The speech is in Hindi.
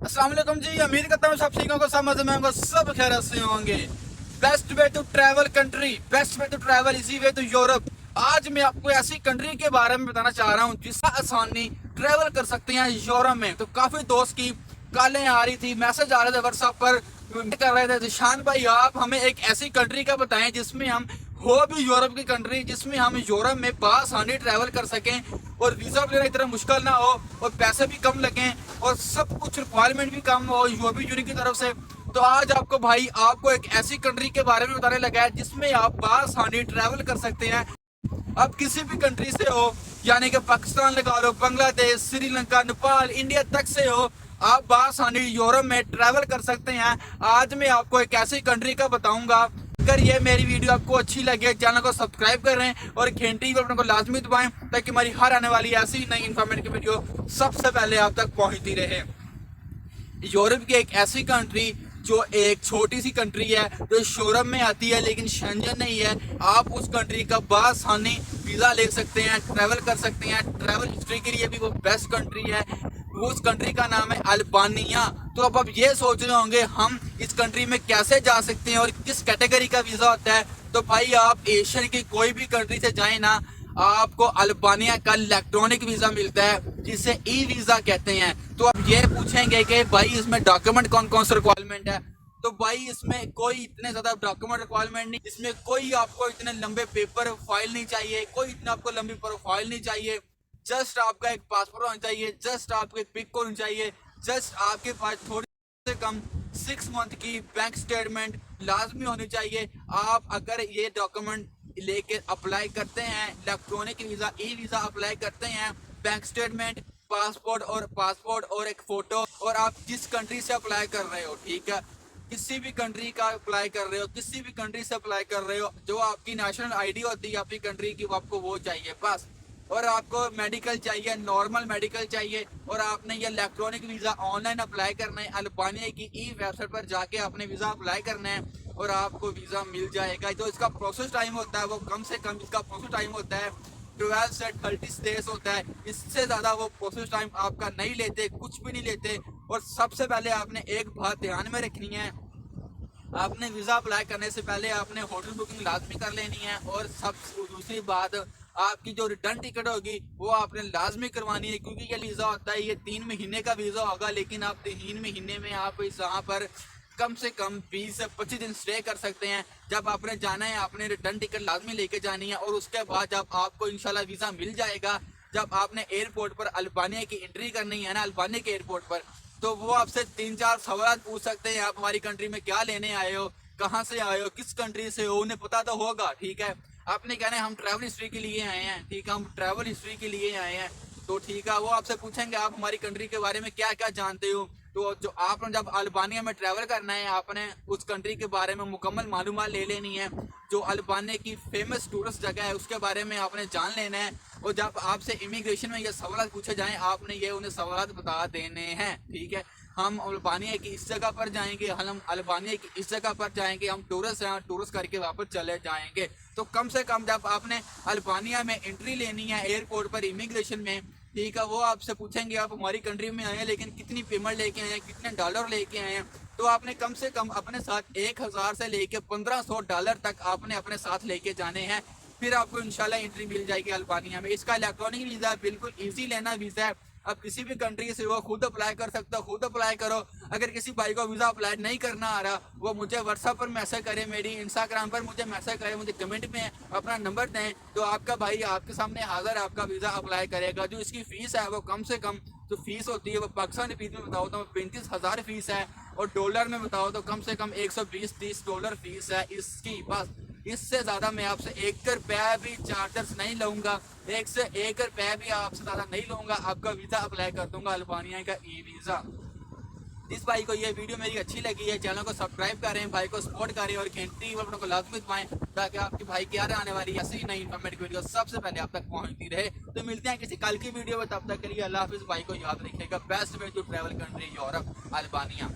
अस्सलाम वालेकुम जी। उम्मीद करता हूँ सब ठीक होंगे, सब मजे में होंगे, सब खैर से होंगे। Best way to travel country, best way to travel easy way to Europe. आज मैं आपको ऐसी कंट्री के बारे में बताना चाह रहा हूँ जिसका आसानी ट्रैवल कर सकते हैं यूरोप में। तो काफी दोस्त की कॉलें आ रही थी, मैसेज आ रहे थे व्हाट्सएप पर, कर रहे थे जिशान भाई आप हमें एक ऐसी कंट्री का बताएं जिसमें हम हो भी यूरोप की कंट्री, जिसमें हम यूरोप में आसानी ट्रैवल कर सकें और वीजा लेना इतना मुश्किल ना हो और पैसे भी कम लगें और सब कुछ रिक्वायरमेंट भी कम हो यूरोपीय यूनियन की तरफ से। तो आज आपको भाई आपको एक ऐसी कंट्री के बारे में बताने लगा है जिसमें आप आसानी ट्रैवल कर सकते हैं। अब किसी भी कंट्री से हो, यानी कि पाकिस्तान लगा लो, बांग्लादेश, श्रीलंका, नेपाल, इंडिया तक से हो, आप आसानी यूरोप में ट्रैवल कर सकते हैं। आज मैं आपको एक ऐसी कंट्री का बताऊंगा। अगर ये मेरी वीडियो आपको अच्छी लगे, चैनल को सब्सक्राइब करें और घंटी बटन को लाजमी दबाएं ताकि हमारी हर आने वाली ऐसी नई इन्फॉर्मेटिव वीडियो सबसे पहले आप तक पहुंचती रहे। यूरोप की एक ऐसी कंट्री जो एक छोटी सी कंट्री है जो यूरोप में आती है लेकिन शेंजन नहीं है, आप उस कंट्री का बआसानी वीजा ले सकते हैं, ट्रैवल कर सकते हैं। ट्रैवल हिस्ट्री के लिए भी वो बेस्ट कंट्री है। उस कंट्री का नाम है अल्बानिया। तो अब आप ये सोच रहे होंगे हम इस कंट्री में कैसे जा सकते हैं और किस कैटेगरी का वीजा होता है। तो भाई आप एशियन की कोई भी कंट्री से जाए ना, आपको अल्बानिया का इलेक्ट्रॉनिक वीजा मिलता है जिसे ई वीजा कहते हैं। तो अब ये पूछेंगे कि भाई इसमें डॉक्यूमेंट कौन कौन से रिक्वायरमेंट है। तो भाई इसमें कोई इतने ज्यादा डॉक्यूमेंट रिक्वायरमेंट नहीं, इसमें कोई आपको इतने लंबे पेपर फाइल नहीं चाहिए, कोई इतना आपको लंबी प्रोफाइल नहीं चाहिए। जस्ट आपका एक पासपोर्ट होना चाहिए, जस्ट आपके पिक होनी चाहिए, जस्ट आपके पास थोड़ी से कम 6 मंथ की बैंक स्टेटमेंट लाजमी होनी चाहिए। आप अगर ये डॉक्यूमेंट लेके अप्लाई करते हैं, electronic visa e visa apply करते हैं, बैंक स्टेटमेंट, पासपोर्ट और एक फोटो, और आप जिस कंट्री से अप्लाई कर रहे हो, ठीक है, किसी भी कंट्री का अप्लाई कर रहे हो, किसी भी कंट्री से अप्लाई कर रहे हो, जो आपकी नेशनल आईडी होती है आपकी कंट्री की, वो आपको वो चाहिए बस। और आपको मेडिकल चाहिए, नॉर्मल मेडिकल चाहिए, और आपने ये इलेक्ट्रॉनिक वीजा ऑनलाइन अप्लाई करना है। अल्बानिया की ई वेबसाइट पर जाके आपने वीजा अप्लाई करना है और आपको वीजा मिल जाएगा। जो इसका प्रोसेस टाइम होता है वो कम से कम इसका प्रोसेस टाइम होता है 12 से 30 डेज होता है। इससे ज्यादा वो प्रोसेस टाइम आपका नहीं लेते, कुछ भी नहीं लेते। और सबसे पहले आपने एक बात ध्यान में रखनी है, आपने वीजा अप्लाई करने से पहले आपने होटल बुकिंग लाजमी कर लेनी है। और सब दूसरी बात, आपकी जो रिटर्न टिकट होगी वो आपने लाजमी करवानी है, क्योंकि ये वीजा होता है ये 3 महीने का वीजा होगा, लेकिन आप 3 महीने में आप इस यहाँ पर कम से कम 20 से 25 दिन स्टे कर सकते हैं। जब आपने जाना है आपने रिटर्न टिकट लाजमी लेके जानी है, और उसके बाद जब आपको इंशाल्लाह वीजा मिल जाएगा, जब आपने एयरपोर्ट पर अल्बानिया की एंट्री करनी है ना, अल्बानिया के एयरपोर्ट पर, तो वो आपसे 3-4 सवाल पूछ सकते हैं। आप हमारी कंट्री में क्या लेने आए हो, कहाँ से आए हो, किस कंट्री से हो, उन्हें पता तो होगा, ठीक है। आपने कहना है हम ट्रैवल हिस्ट्री के लिए आए हैं, ठीक है, हम ट्रैवल हिस्ट्री के लिए आए हैं, तो ठीक है, वो आपसे पूछेंगे आप हमारी कंट्री के बारे में क्या क्या जानते हो। तो जो आपने जब अल्बानिया में ट्रैवल करना है, आपने उस कंट्री के बारे में मुकम्मल मालूमात ले लेनी है। जो अल्बानिया की फेमस टूरिस्ट जगह है उसके बारे में आपने जान लेना है। और जब आपसे इमिग्रेशन में ये सवाल पूछे जाएं, आपने ये उन्हें सवाल बता देने हैं, ठीक है। हम अल्बानिया की इस जगह पर जाएंगे, हम अल्बानिया की इस जगह पर जाएंगे, हम टूरिस्ट हैं, टूरिस्ट करके वापस चले जाएंगे। तो कम से कम जब आपने अल्बानिया में एंट्री लेनी है एयरपोर्ट पर इमिग्रेशन में, ठीक है, वो आपसे पूछेंगे आप हमारी कंट्री में आए हैं लेकिन कितनी पेमेंट लेके आए हैं, कितने डॉलर लेके आए हैं। तो आपने कम से कम अपने साथ 1000 से लेके 1500 डॉलर तक आपने अपने साथ लेके जाने हैं, फिर आपको इंशाल्लाह एंट्री मिल जाएगी अल्बानिया में। इसका इलेक्ट्रॉनिक वीजा बिल्कुल इजी लेना वीजा है। अब किसी भी कंट्री से वो खुद अप्लाई कर सकते हो, खुद अप्लाई करो। अगर किसी भाई को वीजा अप्लाई नहीं करना आ रहा, वो मुझे व्हाट्सएप पर मैसेज करे, मेरी इंस्टाग्राम पर मुझे मैसेज करे, मुझे कमेंट में अपना नंबर दें, तो आपका भाई आपके सामने हाजिर आपका वीजा अप्लाई करेगा। जो इसकी फीस है वो कम से कम जो फीस होती है वो पाकिस्तानी रुपीज में बताओ तो 35,000 फीस है, और डॉलर में बताओ तो कम से कम 120-130 डॉलर फीस है इसकी बस। इससे ज्यादा मैं आपसे 1 रुपया भी चार्जर्स नहीं लूंगा, 1 से 1 रुपया भी आपसे ज्यादा नहीं लूंगा, आपका वीजा अप्लाई कर दूंगा अल्बानिया का ई वीजा। जिस भाई को ये वीडियो मेरी अच्छी लगी है, चैनल को सब्सक्राइब करें, भाई को सपोर्ट करें और घंटी बटन को लाजमी दबाएं ताकि आपके भाई की आने वाली ऐसी नई इन्फॉर्मेटिव वीडियो सबसे पहले आप तक पहुंचती रहे। तो मिलते हैं किसी कल की वीडियो में, तब तक के लिए अल्लाह हाफिज़। भाई को याद रखिएगा, best way to travel country Europe Albania.